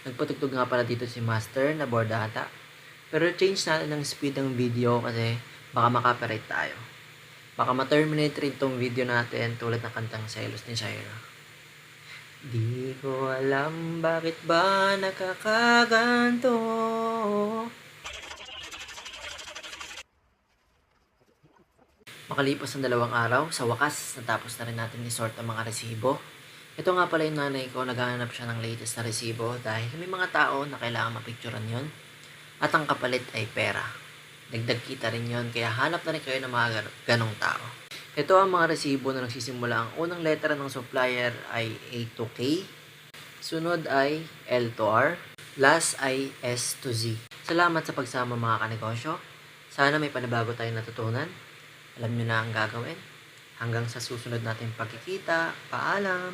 Nagpatugtog nga pala dito si Master na board ata. Pero change natin ng speed ng video kasi baka makapirate tayo. Baka ma-terminate rin tong video natin tulad ng kantang Selos ni Shaira. Di ko alam bakit ba nakakaganto. Makalipas ang 2 araw, sa wakas, natapos na rin natin i-sort ang mga resibo. Ito nga pala yung nanay ko, naghahanap siya ng latest na resibo dahil may mga tao na kailangan mapicturan yon. At ang kapalit ay pera. Dagdag kita rin yon, kaya hanap na rin kayo ng mga ganong tao. Ito ang mga resibo na nagsisimula. Ang unang letra ng supplier ay A to K. Sunod ay L to R. Last ay S to Z. Salamat sa pagsama mga kanegosyo. Sana may panibago tayong natutunan. Alam nyo na ang gagawin. Hanggang sa susunod nating pagkikita. Paalam!